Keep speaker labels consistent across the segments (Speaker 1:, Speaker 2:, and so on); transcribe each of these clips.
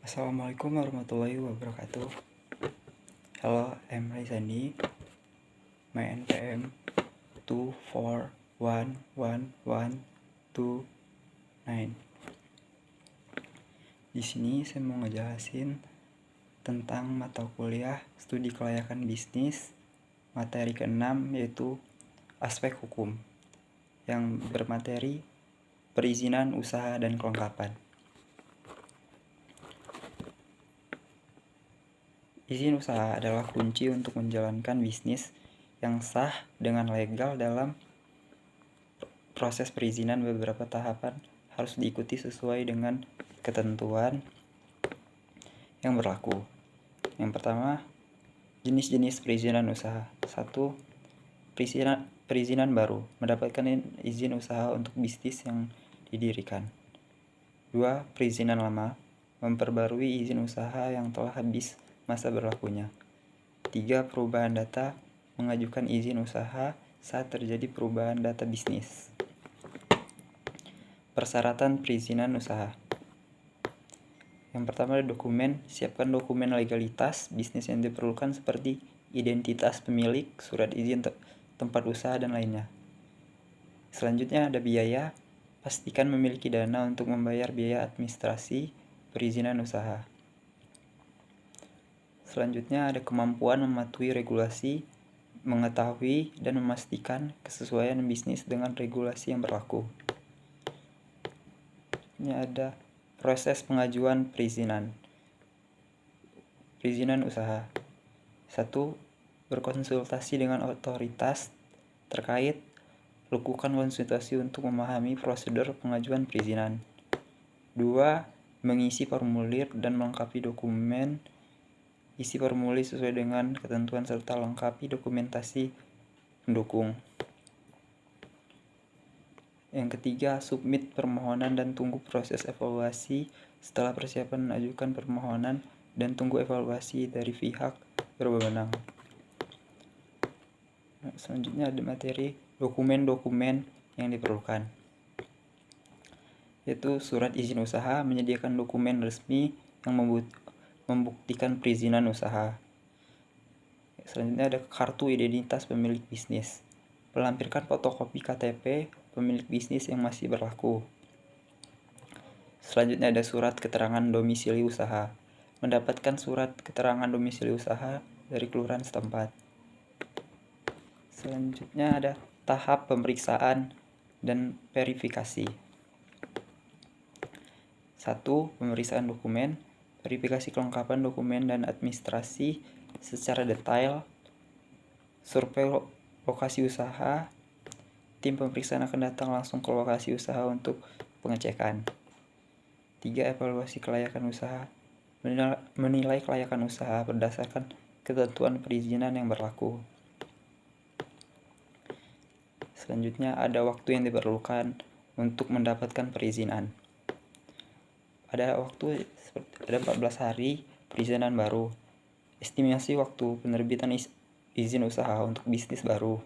Speaker 1: Assalamualaikum warahmatullahi wabarakatuh. Hello, I'm Raisani. My NPM 2411129. Di sini saya mau ngejelasin tentang mata kuliah studi kelayakan bisnis materi ke-6, yaitu aspek hukum, yang bermateri perizinan usaha dan kelengkapan. Izin usaha adalah kunci untuk menjalankan bisnis yang sah dengan legal. Dalam proses perizinan, beberapa tahapan harus diikuti sesuai dengan ketentuan yang berlaku. Yang pertama, jenis-jenis perizinan usaha. 1. Perizinan baru, mendapatkan izin usaha untuk bisnis yang didirikan. 2. Perizinan lama, memperbarui izin usaha yang telah habis masa berlakunya. 3. Perubahan data, mengajukan izin usaha saat terjadi perubahan data bisnis. Persyaratan perizinan usaha. Yang pertama, dokumen. Siapkan dokumen legalitas bisnis yang diperlukan seperti identitas pemilik, surat izin tempat usaha, dan lainnya. Selanjutnya ada biaya. Pastikan memiliki dana untuk membayar biaya administrasi perizinan usaha. Selanjutnya ada kemampuan mematuhi regulasi, mengetahui dan memastikan kesesuaian bisnis dengan regulasi yang berlaku. Ini ada proses pengajuan perizinan usaha. 1. Berkonsultasi dengan otoritas terkait. Lakukan konsultasi untuk memahami prosedur pengajuan perizinan. 2. Mengisi formulir dan melengkapi dokumen. Isi formulir sesuai dengan ketentuan serta lengkapi dokumentasi pendukung. Yang ketiga, submit permohonan dan tunggu proses evaluasi. Setelah persiapan, ajukan permohonan dan tunggu evaluasi dari pihak berwenang. Selanjutnya ada materi dokumen-dokumen yang diperlukan, yaitu surat izin usaha, menyediakan dokumen resmi yang membuktikan perizinan usaha. Selanjutnya ada kartu identitas pemilik bisnis, melampirkan fotokopi KTP pemilik bisnis yang masih berlaku. Selanjutnya ada surat keterangan domisili usaha, mendapatkan surat keterangan domisili usaha dari kelurahan setempat. Selanjutnya ada tahap pemeriksaan dan verifikasi. 1. Pemeriksaan dokumen, verifikasi kelengkapan dokumen dan administrasi secara detail. Survei lokasi usaha, tim pemeriksaan akan datang langsung ke lokasi usaha untuk pengecekan. 3. Evaluasi kelayakan usaha, menilai kelayakan usaha berdasarkan ketentuan perizinan yang berlaku. Selanjutnya ada waktu yang diperlukan untuk mendapatkan perizinan. Ada 14 hari perizinan baru. Estimasi waktu penerbitan izin usaha untuk bisnis baru.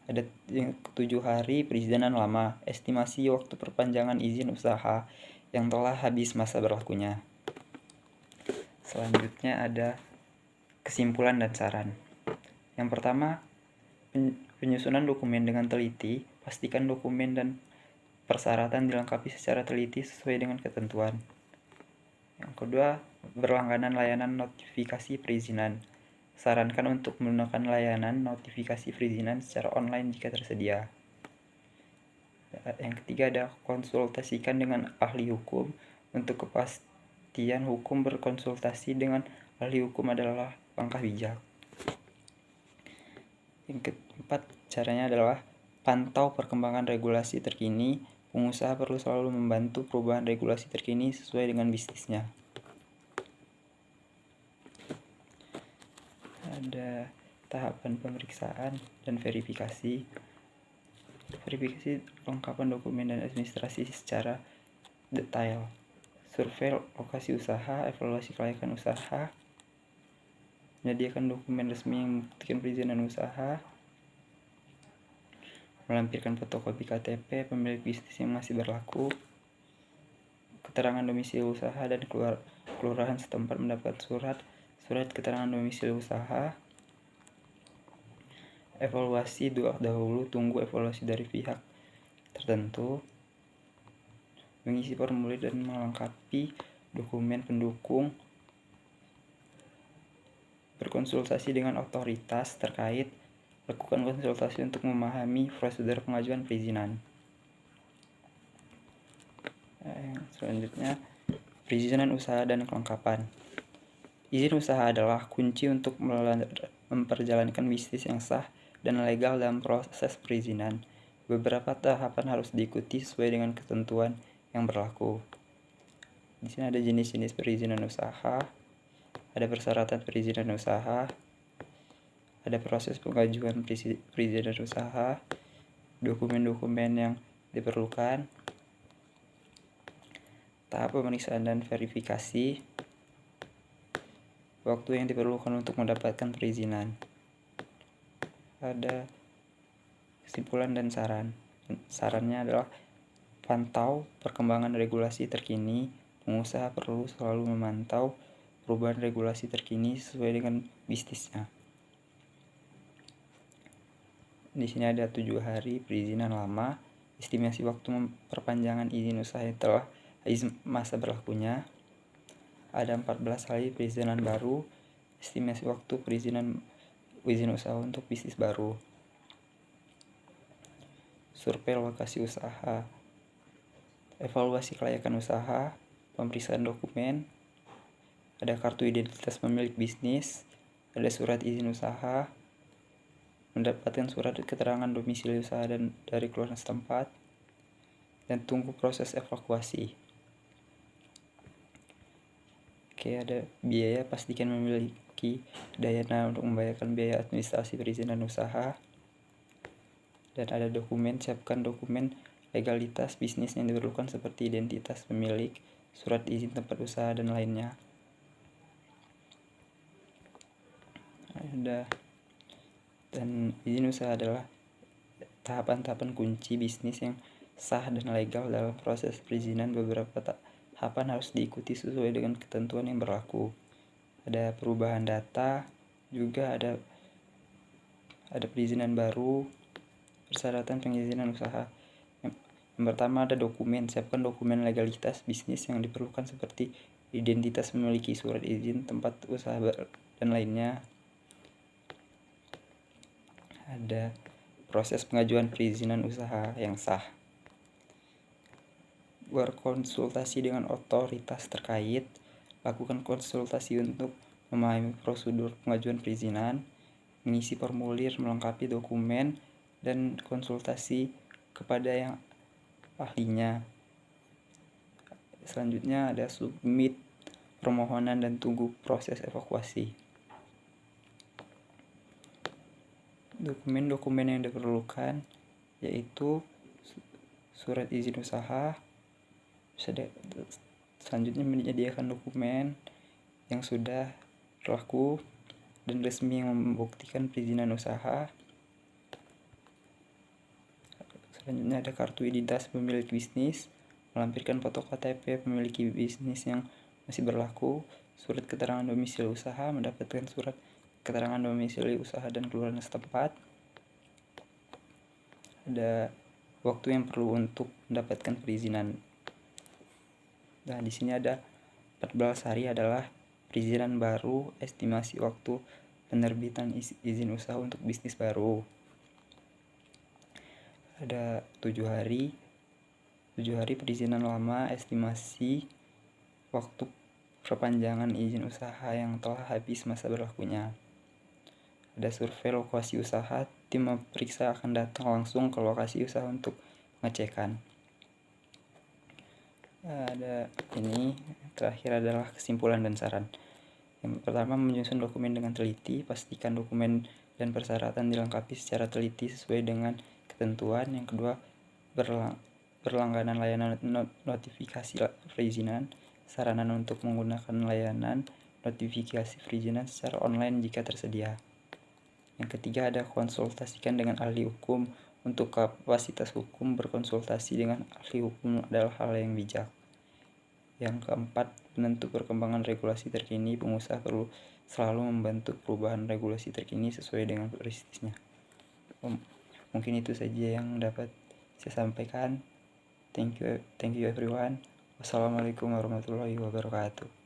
Speaker 1: Ada 7 hari perizinan lama. Estimasi waktu perpanjangan izin usaha yang telah habis masa berlakunya. Selanjutnya ada kesimpulan dan saran. Yang pertama, penyusunan dokumen dengan teliti. Pastikan dokumen dan persyaratan dilengkapi secara teliti sesuai dengan ketentuan. Yang kedua, berlangganan layanan notifikasi perizinan. Sarankan untuk menggunakan layanan notifikasi perizinan secara online jika tersedia. Yang ketiga ada konsultasikan dengan ahli hukum. Untuk kepastian hukum, berkonsultasi dengan ahli hukum adalah langkah bijak. Yang keempat, caranya adalah pantau perkembangan regulasi terkini. Pengusaha perlu selalu membantu perubahan regulasi terkini sesuai dengan bisnisnya. Ada tahapan pemeriksaan dan verifikasi. Verifikasi kelengkapan dokumen dan administrasi secara detail. Survei lokasi usaha, evaluasi kelayakan usaha, menyediakan dokumen resmi yang membuktikan perizinan usaha, melampirkan fotokopi KTP pemilik bisnis yang masih berlaku. keterangan domisili usaha dan kelurahan setempat mendapat surat keterangan domisili usaha. Evaluasi dahulu, tunggu evaluasi dari pihak tertentu. Mengisi formulir dan melengkapi dokumen pendukung. Berkonsultasi dengan otoritas terkait. Lakukan konsultasi untuk memahami prosedur pengajuan perizinan. Selanjutnya, perizinan usaha dan kelengkapan. Izin usaha adalah kunci untuk memperjalankan bisnis yang sah dan legal dalam proses perizinan. Beberapa tahapan harus diikuti sesuai dengan ketentuan yang berlaku. Di sini ada jenis-jenis perizinan usaha, ada persyaratan perizinan usaha, ada proses pengajuan perizinan usaha, dokumen-dokumen yang diperlukan, tahap pemeriksaan dan verifikasi, waktu yang diperlukan untuk mendapatkan perizinan. Ada kesimpulan dan saran. Sarannya adalah pantau perkembangan regulasi terkini. Pengusaha perlu selalu memantau perubahan regulasi terkini sesuai dengan bisnisnya. Di sini ada 7 hari perizinan lama, estimasi waktu perpanjangan izin usaha telah habis masa berlakunya. Ada 14 hari perizinan baru, estimasi waktu izin usaha untuk bisnis baru. Survei lokasi usaha, evaluasi kelayakan usaha, pemeriksaan dokumen, ada kartu identitas pemilik bisnis, ada surat izin usaha, mendapatkan surat keterangan domisili usaha dan dari kelurahan setempat, dan tunggu proses evakuasi. Oke, ada biaya, pastikan memiliki dana untuk membayarkan biaya administrasi perizinan usaha. Dan ada dokumen, siapkan dokumen legalitas bisnis yang diperlukan seperti identitas pemilik, surat izin tempat usaha, dan lainnya. Dan izin usaha adalah tahapan-tahapan kunci bisnis yang sah dan legal dalam proses perizinan. Beberapa tahapan harus diikuti sesuai dengan ketentuan yang berlaku. Ada perubahan data, juga ada perizinan baru, persyaratan pengizinan usaha. Yang pertama ada dokumen, siapkan dokumen legalitas bisnis yang diperlukan seperti identitas memiliki surat izin tempat usaha dan lainnya. Ada proses pengajuan perizinan usaha yang sah. Berkonsultasi dengan otoritas terkait, lakukan konsultasi untuk memahami prosedur pengajuan perizinan, mengisi formulir, melengkapi dokumen, dan konsultasi kepada yang ahlinya. Selanjutnya ada submit permohonan dan tunggu proses evakuasi. Dokumen-dokumen yang diperlukan yaitu surat izin usaha. Selanjutnya menyediakan dokumen yang sudah berlaku dan resmi yang membuktikan perizinan usaha. Selanjutnya ada kartu identitas pemilik bisnis, melampirkan foto KTP memiliki bisnis yang masih berlaku, surat keterangan domisili usaha, mendapatkan surat keterangan domisili usaha dan kelurahan setempat. Ada waktu yang perlu untuk mendapatkan perizinan. Nah, di sini ada 14 hari adalah perizinan baru, estimasi waktu penerbitan izin usaha untuk bisnis baru. Ada 7 hari perizinan lama, estimasi waktu perpanjangan izin usaha yang telah habis masa berlakunya. Ada survei lokasi usaha, tim memeriksa akan datang langsung ke lokasi usaha untuk pengecekan. Ada ini, terakhir adalah kesimpulan dan saran. Yang pertama, menyusun dokumen dengan teliti, pastikan dokumen dan persyaratan dilengkapi secara teliti sesuai dengan ketentuan. Yang kedua, berlangganan layanan notifikasi perizinan, saranan untuk menggunakan layanan notifikasi perizinan secara online jika tersedia. Yang ketiga, ada konsultasikan dengan ahli hukum. Untuk kapasitas hukum, berkonsultasi dengan ahli hukum adalah hal yang bijak. Yang keempat, penentu perkembangan regulasi terkini. Pengusaha perlu selalu membantu perubahan regulasi terkini sesuai dengan bisnisnya. Mungkin itu saja yang dapat saya sampaikan. Thank you everyone. Wassalamualaikum warahmatullahi wabarakatuh.